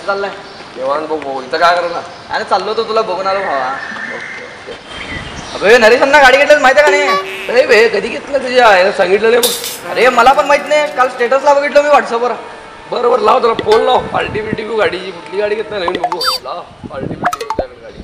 चाललंय? निवांत बघू. इथं काय करणार? अरे चाललो तो तुला बघून आलो भावा. अबे नरेशांना गाडी घेतल्यास माहिती का नाही? नाही बे, कधी घेतलं तुझ्या आईला सांगितलं नाही बघ. अरे मला पण माहित नाही, काल स्टेटसला बघितलं मी व्हॉट्सअपवर. बरोबर, लाव त्याला फोन लाव. पार्टी बिटी घेऊ गाडीची. कुठली गाडी घेतला नवीन बघू. लाव पार्टी बिटी घेऊ त्यावेळी गाडी.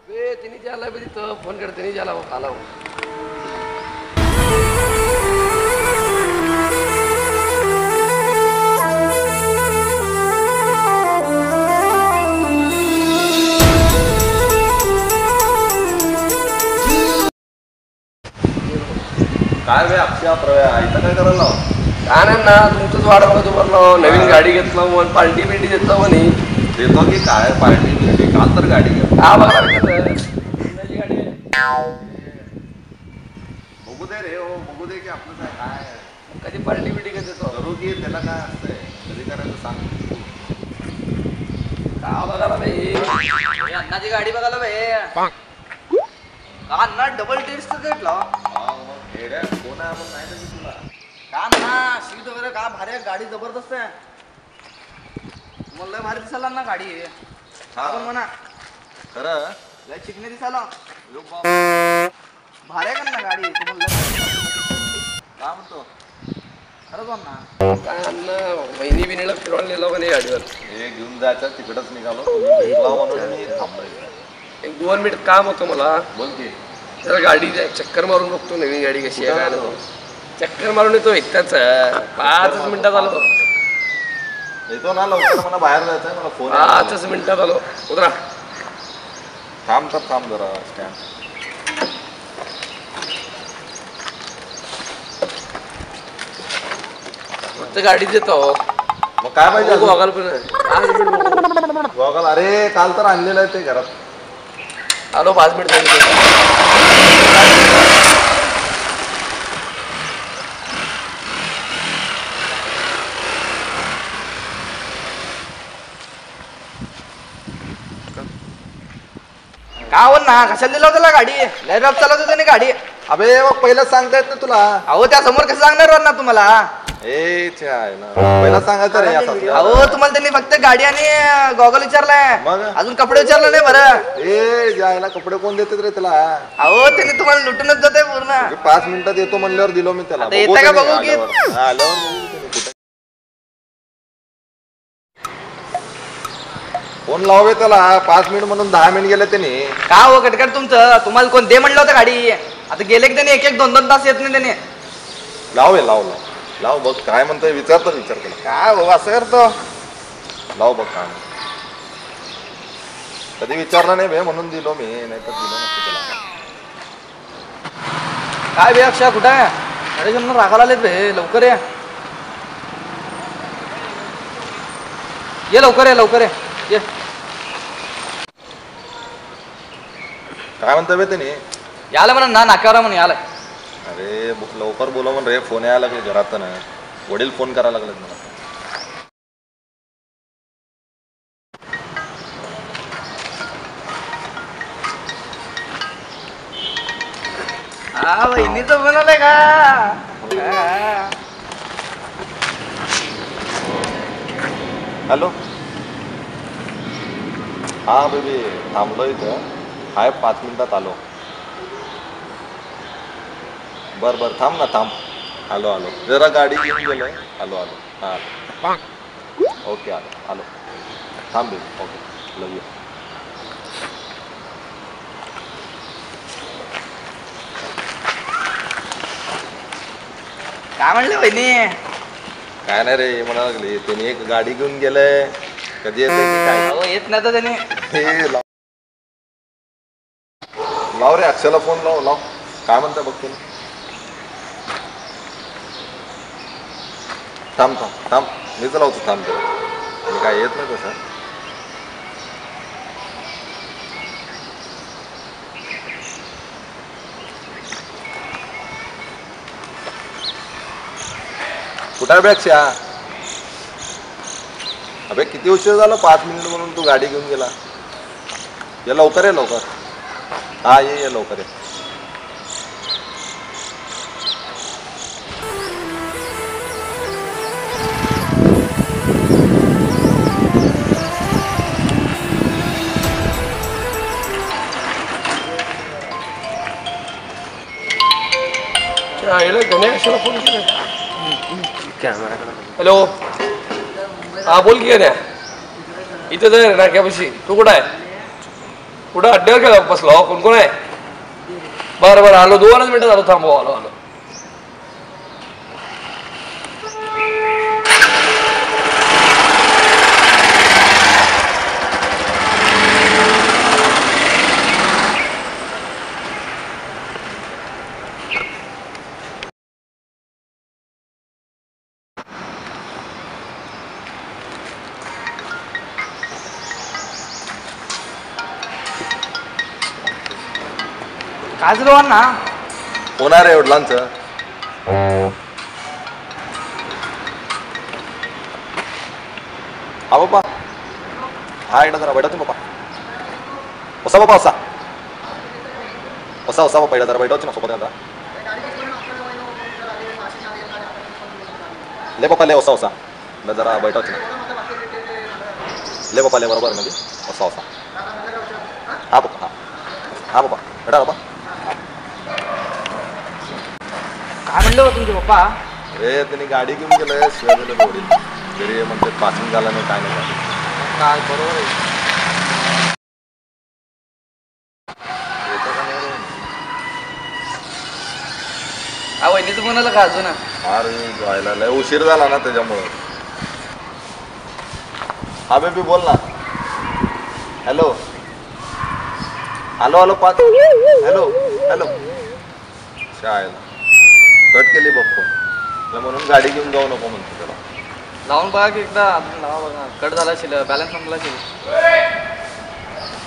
बे तिने ज्याला बे तिथं फोन कर. तिने ज्याला आला हो. काय बे अक्षय प्रव्या इथं काय करायला? काय नाही ना, तुमचंच वाढ बघतो बरं. नवीन गाडी घेतलं मग पार्टी बिटी देतो म्हणे. देतो की काय पार्टी बिर्टी? काल तर गाडी घ्या. हा बघा गाडी बघू दे रे, हो बघू दे की आपलं काय कधी पार्टी बिटी घेत देतो. करू की त्याला काय असतंय, कधी करायचं सांग. का बघायला बाई, अण्णाची गाडी बघायला बे. अण्णा डबल टेस्ट घेतला. कोण आहे आपण नाही तर तुला का ना सीट वगैरे का भारी आहे, गाडी जबरदस्त आहे. मला लय भारी दिसायला ना गाडी. आपण म्हणा खरं लय चिकने दिसायला. भारी आहे का ना गाडी तुम्हाला? काय म्हणतो? खरंच ना. काय अन्न बहिणी बिनीला फिरवायला नेलो का नाही गाडीवर? हे घेऊन जायचं तिकडच निघालो म्हणून मी थांबलोय. एक 2 मिनिट काम होतं मला. बोल की. जरा गाडी चक्कर मारून बघतो नवीन गाडी कशी आहे काय. चक्कर मारून येतो एकटाच. 5 मिनिटात आलो. येतो ना लवकर, मला बाहेर जायचंय. मला फोन 5 मिनिटात आलो. उतरा. थांब जरा स्टँड. फक्त गाडी देतो. मग काय पाहिजे? बघायला पण गॉगल अरे काल तर आणलेलं आहे ते घरात. आलो 5 मिनिट. का हो ना कशाला दिला त्याला गाडी? लय रफ चालवत होती ना गाडी. अबे मग पहिलं सांगता येत ना तुला? अहो त्या समोर कसं सांगणार ना तुम्हाला? पहिला सांगायचं रे असं. अहो तुम्हाला त्यांनी फक्त गाडी आणि गॉगल विचारलाय, मग अजून कपडे विचारले नाही बरं. जायला कपडे कोण देतात रे त्याला? अहो त्यांनी तुम्हाला लुटूनच जाते पूर्ण. 5 मिनिटात येतो म्हणल्यावर दिलो मी त्याला. येतं का बघू की? फोन लावे त्याला. 5 मिनिट म्हणून 10 मिनिट गेले त्यांनी. का हो कटकट तुमचं? तुम्हाला कोण दे म्हणलं होतं गाडी? आता गेले की त्यांनी 1-2 तास येत नाही त्याने. लाव बघ काय म्हणतोय. विचारतो त्याला. काय हो असं करतो? लाव बघ काय कधी विचारलं नाही भे म्हणून दिलो मी, नाही तर दिलो नसतो त्याला. काय बे अक्षय कुठं आहे? अरे जमून रागाला आलेत बे. लवकर ये. लवकर ये. काय म्हणतोय बे त्याने? याला म्हणा ना नाक्यावर म्हणून याला. अरे लवकर बोला म्हण रे. फोन यायला लागले घरात ना. वडील फोन करायला लागलेत मला. हा बहिणीचं बनवलंय का? हॅलो. हा बेबी थांबलो इथं. हाय 5 मिनिटात आलो. बर थांब ना थांब. आलो जरा गाडी घेऊन गेलोय. आलो हा ओके आलो थांब बेबी. Okay love you. काय म्हणले बहिणी? काय नाही रे म्हणा लागली. त्याने एक गाडी घेऊन गेलंय. कधी येते की काय? अहो येत नाही तर त्याने. लाव रे अक्षयला फोन लाव. काय म्हणता बघ तुम्ही. थांब मीच लावतो. थांब मी काय येत नाही तसं. कुठे बॅगशा? अबे किती उशीर झाला? 5 मिनिट म्हणून तू गाडी घेऊन गेला. ये लवकर हा ये लवकर ये. सोन्या कशाला फोन केला? हॅलो, हा बोल की गण्या. इथं जाय नाक्यापाशी. तू कुठं आहे? कुठं अड्ड्यावर गेला बसलो? कोण कोण आहे? बरं बरं आलो, 2 मिनिटं झालो. थांबव, आलो आलो. काय झालं अण्णा? होणार आहे वडिलांचं. हा बाबा, हा एकदा जरा बैठा तुम्ही बाबा. बसा बाबा, बसा बसा बसा बाबा. पहिला जरा बैठा ना सोबत आता. ले बाबा ले, वसा वसा जरा बैठा ना. ले बाबा ले, बरोबर म्हणजे वसा वसा. हा बाबा, हा बाबा बैठा बाबा. काय म्हणलं हो तुमचे पप्पा? अरे त्यांनी गाडी घेऊन गेलं, शिवाय दिलं रोडी. तरी म्हणते पासिंग झाला नाही, काय नाही झालं. काय बरोबर आहे. हा वहिनीचं म्हणाला का अजून? अरे जायला लय उशीर झाला ना त्याच्यामुळं. हा बेबी बोल ना. हॅलो हॅलो हॅलो पाच. हॅलो हॅलो, शाळेला कट केली बघतो म्हणून गाडी घेऊन जाऊ नको म्हणतो त्याला. लावून बघा की एकदा, अजून लावा बघा. कट झाला असेल, बॅलन्स संपला असेल.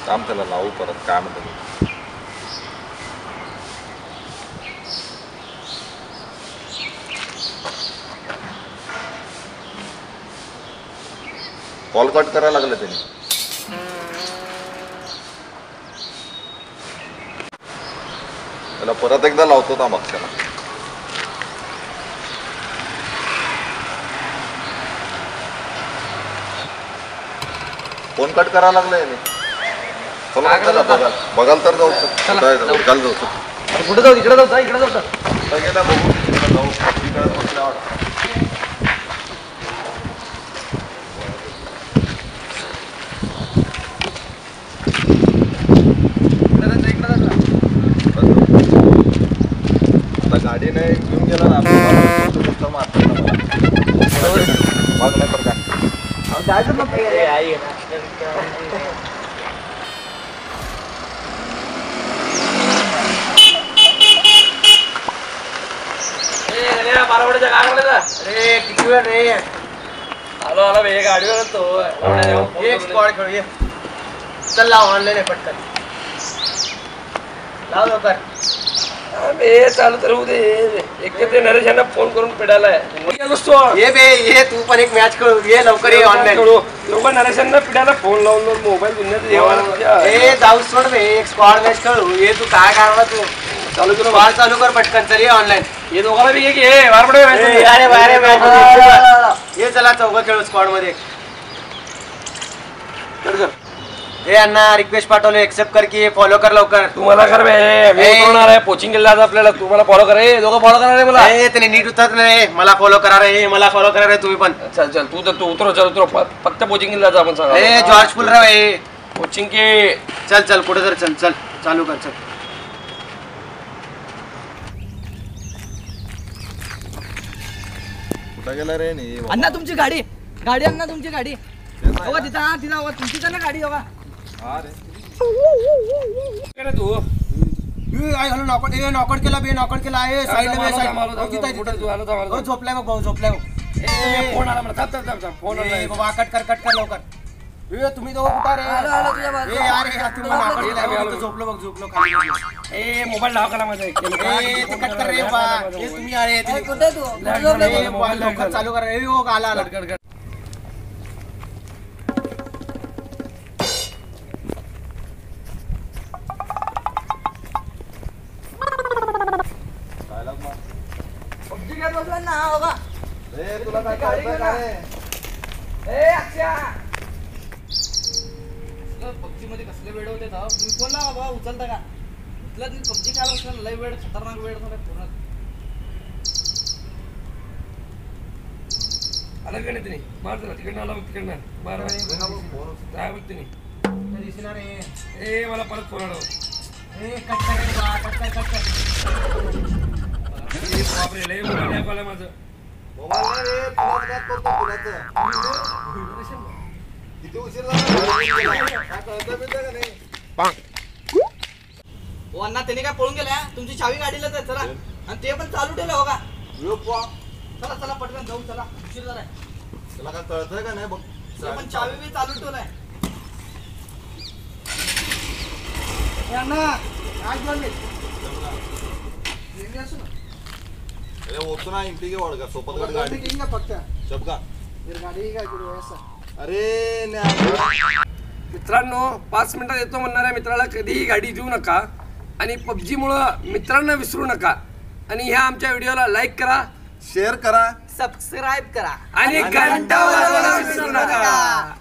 काम त्याला लावू परत, काय म्हणतो. कॉल कट करायला लागलं त्यांनी. त्याला परत एकदा लावतो ना मागच्याला. फोन कट करायला लागलाय मी. चला बघाल तर जाऊ. बघायला जाऊ. कुठे जाऊ? इकडे जाऊ, इकडे जाऊ. गेला बघू, तिकडे जाऊ. तिकडे बसल्यावर आता गाडी नाही घेऊन गेला ना मारतो मग नाही तर काय जायचं मग. अरे किती वेळ रे? आलो आलो भे, गाडीवर तो एक स्क्वॉड खेळूया. चल लाव, ऑनलाईन आहे पटकन. लाव लवकर. चालू तर होऊ दे. एक ते नरेश यांना फोन करून पिडायलाय. ये बे ये, तू पण एक मॅच खेळू. ये लवकर, ये ऑनलाईन. लोक नरेश यांना पिडायला फोन लावून मोबाईल दुनियात. ए जाऊ सोड बे, एक स्क्वॉड मॅच खेळू. ये तू काय करवा तू? चालू करू. कॉल चालू कर पटकन. चल ये ऑनलाईन. हे दोघांना बी घे. बार पडे. अरे बारे मॅच. ये चला चौघ खेळू स्क्वॉड मध्ये. ए अण्णा, रिक्वेस्ट पाठवले, एक्सेप्ट कर की. फॉलो कर लवकर. तुम्हाला कर बे, मी उतरवणार आहे. कोचिंग केलं आज आपल्याला. तुम्हाला फॉलो करा. दोघं फॉलो करा रे मला. त्याने नीट उतरत नाही. मला फॉलो करा रे, मला फॉलो करा रे तुम्ही पण. चल चल, तू उतरो. चल उतरो. फक्त कोचिंग केलं जायचं आपण सांगा. ए जॉर्ज फुलराव आहे. कोचिंग के. चल चल पुढे तर चल. चल चालू कर. चल कुठं गेला रे नाही अण्णा तुमची गाडी. गाडी अण्णा तुमची गाडी. बघा तिथं. हा तिथं बघा, तुमचीच आहे ना गाडी. बघा तू नॉकआउट केला बे. नॉकआउट केला आहे. साईड झोपलाय बघ भाऊ. झोपलाय बघ. फोन आला मला. फोन आला बाबा. कट कर लवकर. तुम्ही दोघं कुठं रे? झोपलो बघ. झोपलो खाली. ए मोबाईल लाव करा माझा. कट कर रे बा. तुम्ही आले लवकर चालू करा. आला आला. तुला काय कळतंय का रे? पबजी मध्ये कसले वेळ होते तुम्ही कोण ना बाबा उचलता का? उचलत नाही. पबजी काय लय वेळ, खतरनाक वेळ झाला पूर्ण. आला का नाही तिने मार तुला तिकडनं आला बघ तिकडनं मार काय बघ तिने ए मला परत फोन आला बापरे लय मोबाईल आला माझं किती उशीर झाला काय कळतं का नाही हो अण्णा त्याने काय पळून गेल्या तुमची चावी गाडीलाच आहे चला आणि ते पण चालू ठेवलं हो का चला चला पटकन जाऊ चला उशीर झालाय तुला काय कळतंय का नाही बघ ते पण चावी बी चालू ठेवलाय अण्णा काय बोलले अरे होतो ना इंटी के वाढ का सोबत गाडी फक्त शब्द गाडी काय करू असं अरे मित्रांनो 5 मिनिटात येतो म्हणणाऱ्या मित्राला कधीही गाडी देऊ नका आणि पबजीमुळं मित्रांना विसरू नका आणि ह्या आमच्या व्हिडिओला लाईक करा शेअर करा सबस्क्राईब करा आणि घंटा वाजवायला विसरू नका